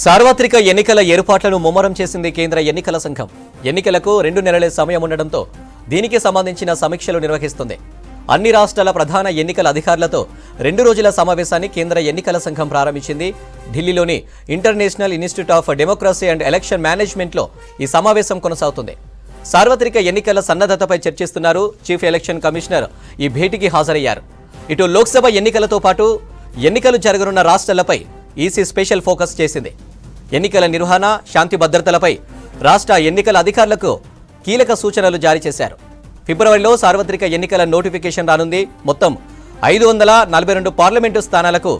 సార్వత్రిక ఎన్నికల ఏర్పాట్లను ముమ్మరం చేసింది కేంద్ర ఎన్నికల సంఘం. ఎన్నికలకు 2 నెలల సమయం ఉండడంతో దీనికి సంబంధించిన సమీక్షలు నిర్వహిస్తుంది. అన్ని రాష్ట్రాల ప్రధాన ఎన్నికల అధికారులతో 2 రోజుల సమావేశాన్ని కేంద్ర ఎన్నికల సంఘం ప్రారంభించింది. ఢిల్లీలోని international institute of democracy and election మేనేజ్మెంట్లో ఈ సమావేశం కొనసాగుతుంది. సార్వత్రిక ఎన్నికల సన్నద్ధతపై చర్చిస్తున్నారు. చీఫ్ ఎలక్షన్ కమిషనర్ ఈ భేటీకి హాజరయ్యారు. ఇటు లోక్సభ ఎన్నికలతో పాటు ఎన్నికలు జరగనున్న రాష్ట్రాలపై ఈసీ స్పెషల్ ఫోకస్ చేసింది. ఎన్నికల నిర్వహణ, శాంతి భద్రతలపై రాష్ట్ర ఎన్నికల అధికారులకు కీలక సూచనలు జారీ చేశారు. ఫిబ్రవరిలో సార్వత్రిక ఎన్నికల నోటిఫికేషన్ రానుంది. మొత్తం 542 పార్లమెంటు స్థానాలకు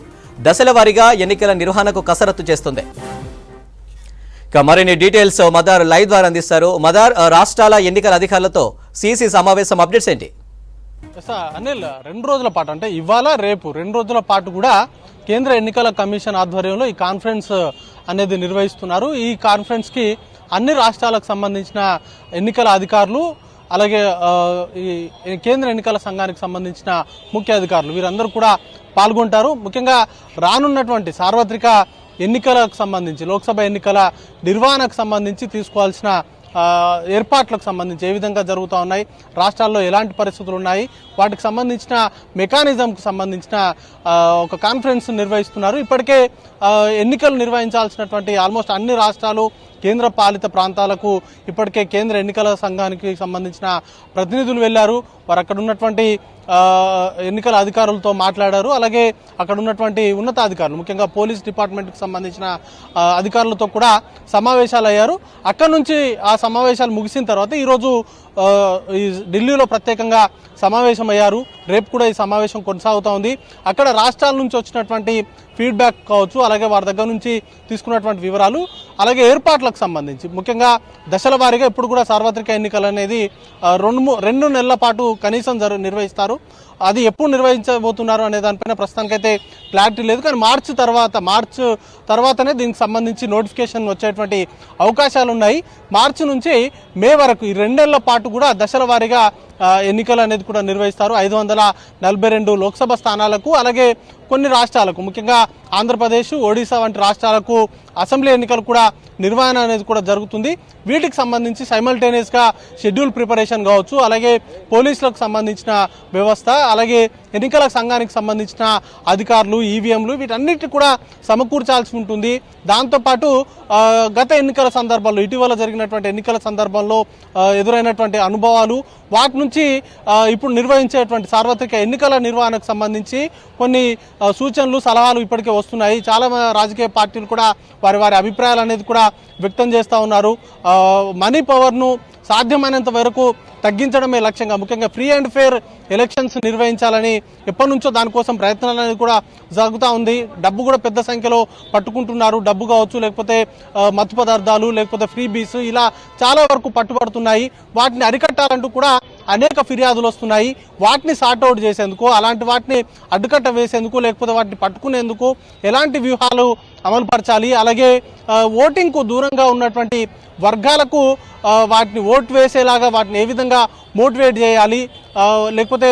దశల వారీగా ఎన్నికల నిర్వహణకు కసరత్తు చేస్తుంది. ఇక మరిన్ని డీటెయిల్స్ మదార్ లైవ్ ద్వారా అందిస్తారు. మదార్, రాష్ట్రాల ఎన్నికల అధికారులతో సిసి సమావేశం అప్డేట్స్ ఏంటి? అనిల్, 2 రోజుల పాటు అంటే ఇవాళ రేపు 2 రోజుల పాటు కూడా కేంద్ర ఎన్నికల కమిషన్ ఆధ్వర్యంలో ఈ కాన్ఫరెన్స్ అనేది నిర్వహిస్తున్నారు. ఈ కాన్ఫరెన్స్ కి అన్ని రాష్ట్రాలకు సంబంధించిన ఎన్నికల అధికారులు, అలాగే ఈ కేంద్ర ఎన్నికల సంఘానికి సంబంధించిన ముఖ్య అధికారులు వీరందరూ కూడా పాల్గొంటారు. ముఖ్యంగా రానున్నటువంటి సార్వత్రిక ఎన్నికలకు సంబంధించి, లోక్సభ ఎన్నికల నిర్వహణకు సంబంధించి తీసుకోవాల్సిన ఏర్పాట్లకు సంబంధించి ఏ విధంగా జరుగుతూ ఉన్నాయి, రాష్ట్రాల్లో ఎలాంటి పరిస్థితులు ఉన్నాయి, వాటికి సంబంధించిన మెకానిజంకు సంబంధించిన ఒక కాన్ఫరెన్స్ నిర్వహిస్తున్నారు. ఇప్పటికే ఎన్నికలు నిర్వహించాల్సినటువంటి ఆల్మోస్ట్ అన్ని రాష్ట్రాలు, కేంద్ర పాలిత ప్రాంతాలకు ఇప్పటికే కేంద్ర ఎన్నికల సంఘానికి సంబంధించిన ప్రతినిధులు వెళ్లారు. వారు అక్కడ ఉన్నటువంటి ఎన్నికల అధికారులతో మాట్లాడారు. అలాగే అక్కడ ఉన్నటువంటి ఉన్నతాధికారులు, ముఖ్యంగా పోలీస్ డిపార్ట్మెంట్కి సంబంధించిన అధికారులతో కూడా సమావేశాలు అయ్యారు. అక్కడ నుంచి ఆ సమావేశాలు ముగిసిన తర్వాత ఈరోజు ఢిల్లీలో ప్రత్యేకంగా సమావేశం అయ్యారు. రేపు కూడా ఈ సమావేశం కొనసాగుతూ ఉంది. అక్కడ రాష్ట్రాల నుంచి వచ్చినటువంటి ఫీడ్బ్యాక్ కావచ్చు, అలాగే వారి దగ్గర నుంచి తీసుకున్నటువంటి వివరాలు, అలాగే ఏర్పాట్లకు సంబంధించి ముఖ్యంగా దశల వారీగా ఇప్పుడు కూడా సార్వత్రిక ఎన్నికలు అనేది 2 నెలల పాటు కనీసం నిర్వహిస్తారు. అది ఎప్పుడు నిర్వహించబోతున్నారు అనే దానిపైన ప్రస్తుతానికైతే క్లారిటీ లేదు. కానీ మార్చి తర్వాతనే దీనికి సంబంధించి నోటిఫికేషన్ వచ్చేటువంటి అవకాశాలు ఉన్నాయి. మార్చి నుంచి మే వరకు ఈ 2 నెలల పాటు కూడా దశల వారీగా ఎన్నికలు అనేది కూడా నిర్వహిస్తారు. 542 లోక్సభ స్థానాలకు, అలాగే కొన్ని రాష్ట్రాలకు, ముఖ్యంగా ఆంధ్రప్రదేశ్, ఒడిశా వంటి రాష్ట్రాలకు అసెంబ్లీ ఎన్నికలు కూడా నిర్వహణ అనేది కూడా జరుగుతుంది. వీటికి సంబంధించి సైమల్టేనియస్ గా షెడ్యూల్ ప్రిపరేషన్ కావచ్చు, అలాగే పోలీసులకు సంబంధించిన వ్యవస్థ, అలాగే ఎన్నికల సంఘానికి సంబంధించిన అధికారులు, ఈవీఎంలు వీటన్నిటి కూడా సమకూర్చాల్సి ఉంటుంది. దాంతోపాటు గత ఎన్నికల సందర్భంలో, ఇటీవల జరిగినటువంటి ఎన్నికల సందర్భంలో ఎదురైనటువంటి అనుభవాలు, వాటి నుంచి ఇప్పుడు నిర్వహించేటువంటి సార్వత్రిక ఎన్నికల నిర్వహణకు సంబంధించి కొన్ని సూచనలు, సలహాలు ఇప్పటికే వస్తున్నాయి. చాలా రాజకీయ పార్టీలు కూడా వారి అభిప్రాయాలు అనేది కూడా వ్యక్తం చేస్తూ ఉన్నారు. మనీ పవర్ను సాధ్యమైనంత వరకు తగ్గించడమే లక్ష్యంగా, ముఖ్యంగా ఫ్రీ అండ్ ఫెయిర్ ఎలక్షన్స్ నిర్వహించాలని ఎప్పటి నుంచో దానికోసం ప్రయత్నాలు అనేది కూడా జరుగుతూ ఉంది. డబ్బు కూడా పెద్ద సంఖ్యలో పట్టుకుంటున్నారు. డబ్బు కావచ్చు, లేకపోతే మత్తు పదార్థాలు, లేకపోతే ఫ్రీ బీస్, ఇలా చాలా వరకు పట్టుబడుతున్నాయి. వాటిని అరికట్టాలంటూ కూడా అనేక ఫిర్యాదులు వస్తున్నాయి. వాటిని సార్ట్అవుట్ చేసేందుకు, అలాంటి వాటిని అడ్డుకట్ట వేసేందుకు, లేకపోతే వాటిని పట్టుకునేందుకు ఎలాంటి వ్యూహాలు అమలుపరచాలి, అలాగే ఓటింగ్కు దూరంగా ఉన్నటువంటి వర్గాలకు వాటిని ఓటు వేసేలాగా వాటిని ఏ విధంగా మోటివేట్ చేయాలి, లేకపోతే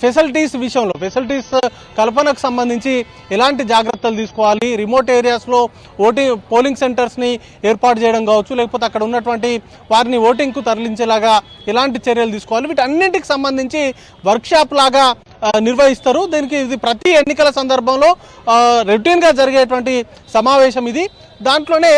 ఫెసిలిటీస్ విషయంలో, ఫెసిలిటీస్ కల్పనకు సంబంధించి ఎలాంటి జాగ్రత్తలు తీసుకోవాలి, రిమోట్ ఏరియాస్లో పోలింగ్ సెంటర్స్ని ఏర్పాటు చేయడం కావచ్చు, లేకపోతే అక్కడ ఉన్నటువంటి వారిని ఓటింగ్కు తరలించేలాగా ఎలాంటి చర్యలు తీసుకోవాలి, వీటన్నింటికి సంబంధించి వర్క్షాప్ లాగా నిర్వహిస్తారు. దీనికి ఇది ప్రతి ఎన్నికల సందర్భంలో రొటీన్గా జరిగేటువంటి సమావేశం ఇది. దాంట్లోనే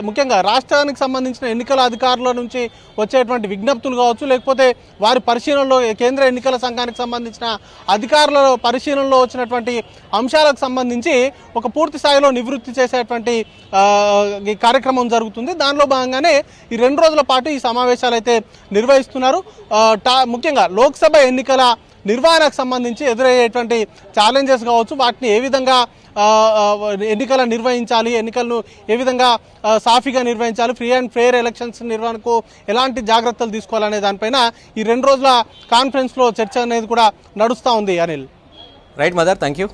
ముఖ్యంగా రాష్ట్రానికి సంబంధించిన ఎన్నికల అధికారుల నుంచి వచ్చేటువంటి విజ్ఞప్తులు కావచ్చు, లేకపోతే వారి పరిశీలనలో, కేంద్ర ఎన్నికల సంఘానికి సంబంధించిన అధికారుల పరిశీలనలో వచ్చినటువంటి అంశాలకు సంబంధించి ఒక పూర్తి స్థాయిలో నివృత్తి చేసేటువంటి కార్యక్రమం జరుగుతుంది. దానిలో భాగంగానే ఈ 2 రోజుల పాటు ఈ సమావేశాలు అయితే నిర్వహిస్తున్నారు. ముఖ్యంగా లోక్సభ ఎన్నికల నిర్వహణకు సంబంధించి ఎదురయ్యేటువంటి ఛాలెంజెస్ కావచ్చు, వాటిని ఏ విధంగా ఎన్నికలు నిర్వహించాలి, ఎన్నికలను ఏ విధంగా సాఫీగా నిర్వహించాలి, ఫ్రీ అండ్ ఫెయిర్ ఎలక్షన్స్ నిర్వహణకు ఎలాంటి జాగ్రత్తలు తీసుకోవాలనే దానిపైన ఈ 2 రోజుల కాన్ఫరెన్స్లో చర్చ అనేది కూడా నడుస్తూ ఉంది. Anil, right mother, thank you.